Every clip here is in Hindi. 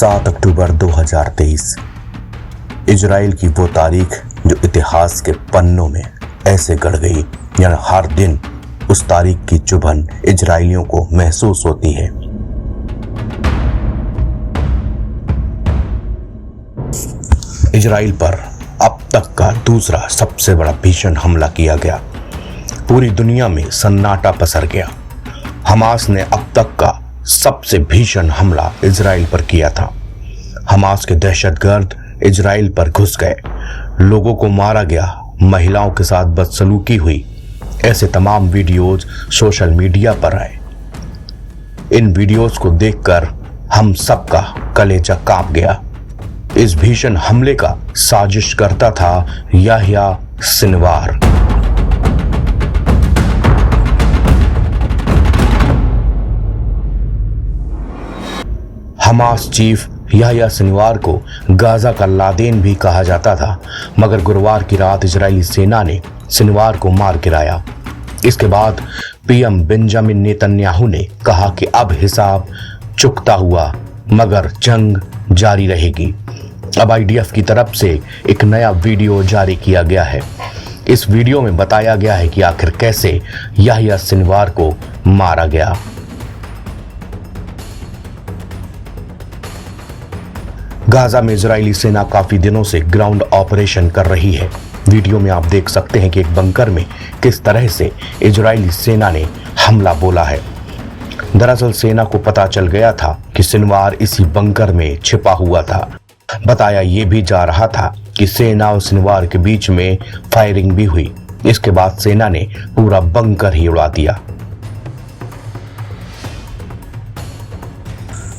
7 अक्टूबर 2023 इजराइल की वो तारीख जो इतिहास के पन्नों में ऐसे गढ़ गई, यानी हर दिन उस तारीख की चुभन इजरायलियों को महसूस होती है। इजराइल पर अब तक का दूसरा सबसे बड़ा भीषण हमला किया गया। पूरी दुनिया में सन्नाटा पसर गया। हमास ने अब तक का सबसे भीषण हमला इजराइल पर किया था। हमास के दहशतगर्द इजराइल पर घुस गए, लोगों को मारा गया, महिलाओं के साथ बदसलूकी हुई। ऐसे तमाम वीडियोज सोशल मीडिया पर आए। इन वीडियोज को देखकर हम सबका कलेजा कांप गया। इस भीषण हमले का साजिश करता था Yahya Sinwar. Hamas chief Yahya Sinwar को गाजा का लादेन भी कहा जाता था, मगर गुरुवार की रात इजरायली सेना ने सिनवार को मार गिराया। इसके बाद पीएम बेंजामिन नेतन्याहू ने कहा कि अब हिसाब चुकता हुआ, मगर जंग जारी रहेगी। अब आईडीएफ की तरफ से एक नया वीडियो जारी किया गया है। इस वीडियो में बताया गया है कि आखिर कैसे याह्या सिनवार को मारा गया। गाजा में इजरायली सेना काफी दिनों से ग्राउंड ऑपरेशन कर रही है। वीडियो में आप देख सकते हैं कि एक बंकर में किस तरह से इजरायली सेना ने हमला बोला है। दरअसल सेना को पता चल गया था कि सिनवार इसी बंकर में छिपा हुआ था। बताया ये भी जा रहा था कि सेना और सिनवार के बीच में फायरिंग भी हुई। इसके बाद सेना ने पूरा बंकर ही उड़ा दिया।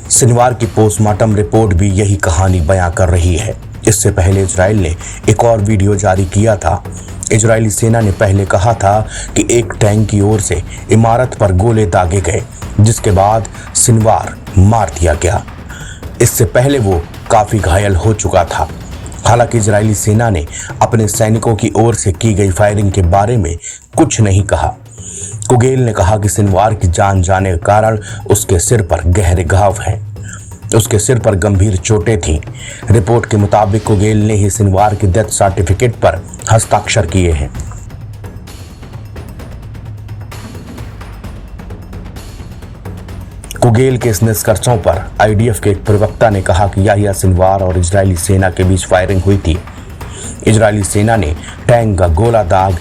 सिनवार की पोस्टमार्टम रिपोर्ट भी यही कहानी बयां कर रही है। इससे पहले इजराइल ने एक और वीडियो जारी किया था। इजरायली सेना ने पहले कहा था कि एक टैंक की ओर से इमारत पर गोले दागे गए, जिसके बाद सिनवार मार दिया गया। इससे पहले वो काफी घायल हो चुका था। हालांकि इजरायली सेना ने अपने सैनिकों की ओर से की गई फायरिंग के बारे में कुछ नहीं कहा। कुगेल ने कहा कि सिनवार की जान जाने के कारण उसके सिर पर गहरे घाव हैं। उसके सिर पर गंभीर चोटें थीं। रिपोर्ट के मुताबिक कुगेल ने ही सिनवार के डेथ सर्टिफिकेट पर हस्ताक्षर किए हैं। कुगेल के इस निष्कर्षों पर आईडीएफ के एक प्रवक्ता ने कहा कि याह्या सिनवार और इजरायली सेना के बीच फायरिंग हुई थी। इजरायली सेना ने टैंक का गोला दाग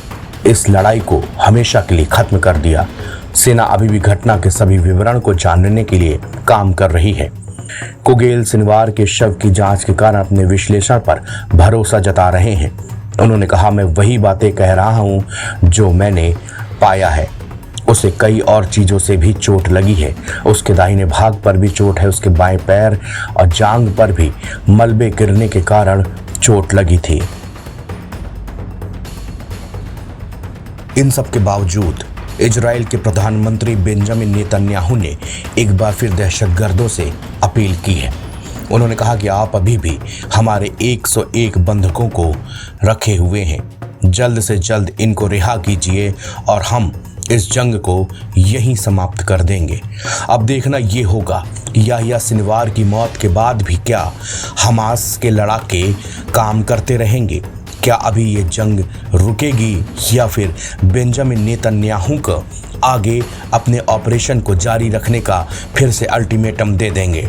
इस लड़ाई को हमेशा के लिए खत्म कर दिया। सेना अभी भी घटना के सभी विवरण को जानने के लिए काम कर रही है। कुगेल सिनवार के शव की जांच के कारण अपने विश्लेषण पर भरोसा जता रहे हैं। उन्होंने कहा, मैं वही बातें कह रहा हूं जो मैंने पाया है। उसे कई और चीजों से भी चोट लगी है। उसके दाहिने भाग पर भी चोट है। उसके बाएं पैर और जांघ पर भी मलबे गिरने के कारण चोट लगी थी। इन सब के बावजूद इजराइल के प्रधानमंत्री बेंजामिन नेतन्याहू ने एक बार फिर दहशतगर्दों से अपील की है। उन्होंने कहा कि आप अभी भी हमारे 101 बंधकों को रखे हुए हैं। जल्द से जल्द इनको रिहा कीजिए और हम इस जंग को यहीं समाप्त कर देंगे। अब देखना ये होगा कि याह्या सिनवार की मौत के बाद भी क्या हमास के लड़ाके काम करते रहेंगे। क्या अभी ये जंग रुकेगी या फिर बेंजामिन नेतन्याहू को आगे अपने ऑपरेशन को जारी रखने का फिर से अल्टीमेटम दे देंगे।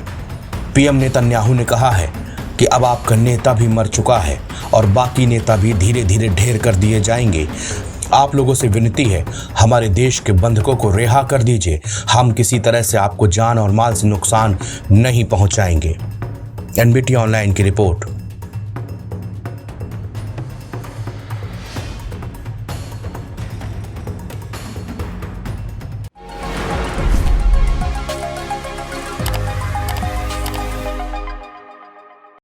पीएम नेतन्याहू ने कहा है कि अब आपका नेता भी मर चुका है और बाकी नेता भी धीरे धीरे ढेर कर दिए जाएंगे। आप लोगों से विनती है, हमारे देश के बंधकों को रिहा कर दीजिए। हम किसी तरह से आपको जान और माल से नुकसान नहीं पहुंचाएंगे। एनबीटी ऑनलाइन की रिपोर्ट।